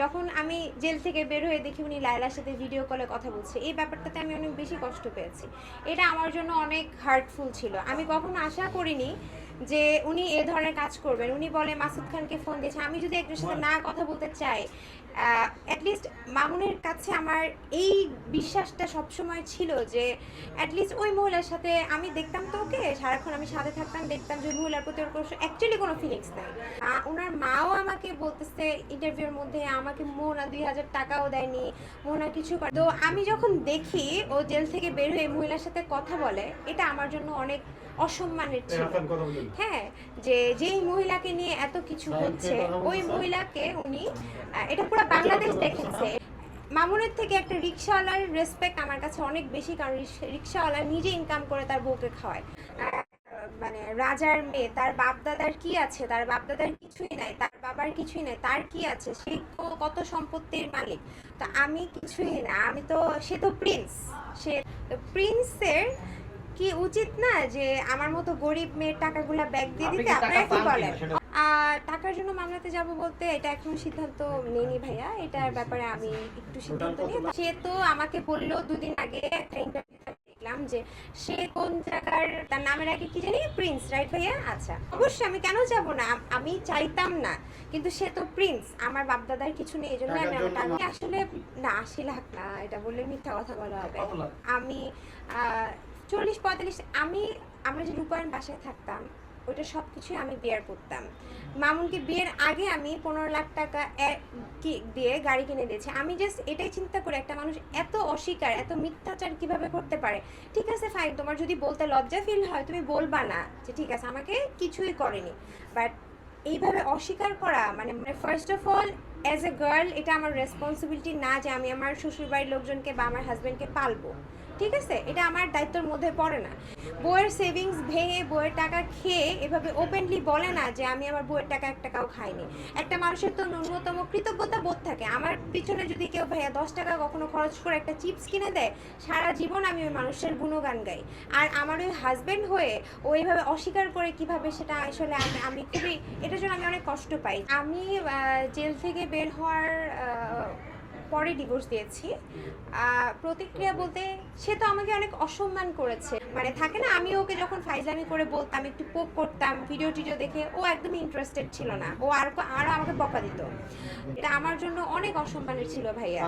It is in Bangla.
যখন আমি জেল থেকে বের হয়ে দেখি উনি লায়লার সাথে ভিডিও কলে কথা বলছে, এই ব্যাপারটাতে আমি অনেক বেশি কষ্ট পেয়েছি। এটা আমার জন্য অনেক হার্টফুল ছিল। আমি কখনো আশা করিনি যে উনি এ ধরনের কাজ করবেন। উনি বলে মাসুদ খানকে ফোন দিয়েছে। আমি যদি একজনের সাথে না কথা বলতে চাই, অ্যাটলিস্ট মামুনের কাছে আমার এই বিশ্বাসটা সবসময় ছিল যে অ্যাটলিস্ট ওই মহিলার সাথে আমি দেখতাম তো ওকে সারাক্ষণ, আমি সাথে থাকতাম, দেখতাম যে মহিলার প্রতি ওর অ্যাকচুয়ালি কোনো ফিলিংস নাই। ওনার মাও আমাকে বলতেছে ইন্টারভিউর মধ্যে আমাকে মোহনা 2000 টাকাও দেয়নি, মোহনা কিছু করে। তো আমি যখন দেখি ও জেল থেকে বের হয়ে মহিলার সাথে কথা বলে, এটা আমার জন্য অনেক অসম্মানের ছিল। হ্যাঁ, যে যেই মহিলাকে নিয়ে এত কিছু হচ্ছে, ওই মহিলাকে উনি, এটা পুরো বাংলাদেশ দেখেছে। মামুনের থেকে একটা রিক্সাওয়ালার রেসপেক্ট আমার কাছে অনেক বেশি, কারণ রিক্সাওয়ালা নিজে ইনকাম করে তার বউকে খাওয়ায়। মানে রাজার মেয়ে, তার বাপ দাদার কি আছে? তার বাপ দাদার কিছুই নাই, তার বাবার কিছুই নাই, তার কি আছে? সে কত সম্পত্তির মালিক। তো আমি কিছুই না, আমি তো, সে তো প্রিন্স। সে প্রিন্সের কি উচিত না যে আমার মতো গরিব মেয়ের টাকাগুলা ব্যাগ দিয়ে দিতে? আপনারা কি বলেন? টাকার জন্য মামলাতে যাব বলতে, এটা এখনো সিদ্ধান্ত নেইনি ভাইয়া। এটার ব্যাপারে আমি একটু সিদ্ধান্ত নিয়ে, সে তো আমাকে বললো দুদিন আগে একটা ইন্টারভিউ দেখলাম যে সে কোন জায়গার, তার নামের আগে কি জানি, প্রিন্স, রাইট ভাইয়া? আচ্ছা, অবশ্যই আমি কেন যাব না, আমি চাইতাম না, কিন্তু সে তো প্রিন্স, আমার বাপ দাদার কিছু নেই, এই জন্য আমি আসলে না, 80 লাখ না, এটা বললে মিথ্যা কথা বলা হবে। আমি 40-45, আমরা যে রূপায়ণ বাসায় থাকতাম, ওইটা সব কিছুই আমি বিয়ার করতাম। মামুনকে বিয়ের আগে আমি 15 লাখ টাকা দিয়ে গাড়ি কিনে দিয়েছি। আমি জাস্ট এটাই চিন্তা করি, একটা মানুষ এত অস্বীকার, এত মিথ্যাচার কিভাবে করতে পারে? ঠিক আছে ফাইন, তোমার যদি বলতে লজ্জা ফিল হয় তুমি বলবা না যে ঠিক আছে আমাকে কিছুই করেনি, বাট এইভাবে অস্বীকার করা, মানে first of all as a girl এটা আমার রেসপন্সিবিলিটি না যে আমি আমার শ্বশুরবাড়ির লোকজনকে বা আমার হাজব্যান্ডকে পালবো। ঠিক আছে, এটা আমার দায়িত্বের মধ্যে পড়ে না। বইয়ের সেভিংস ভেঙে, বইয়ের টাকা খেয়ে এভাবে ওপেনলি বলে না যে আমি আমার বইয়ের টাকা 1 টাকাও খাইনি। একটা মানুষের তো ন্যূনতম কৃতজ্ঞতা বোধ থাকে। আমার পিছনে যদি কেউ ভাইয়া 10 টাকা কখনো খরচ করে একটা চিপস কিনে দেয়, সারা জীবন আমি ওই মানুষের গুণগান গাই। আর আমার ওই হাজব্যান্ড হয়ে ওইভাবে অস্বীকার করে কিভাবে, সেটা আসলে আমি খুবই, এটার জন্য আমি অনেক কষ্ট পাই। আমি জেল থেকে বের হওয়ার পরে ডিভোর্স দিয়েছি। প্রতিক্রিয়া বলতে, সে তো আমাকে অনেক অসম্মান করেছে। মানে থাকে না, আমি ওকে যখন ফাইজলামি করে বলতাম, একটু পোক করতাম, ভিডিও টিডিও দেখে, ও একদমই ইন্টারেস্টেড ছিল না, ও আরো আমাকে বকা দিত। এটা আমার জন্য অনেক অসম্মানের ছিল ভাইয়া।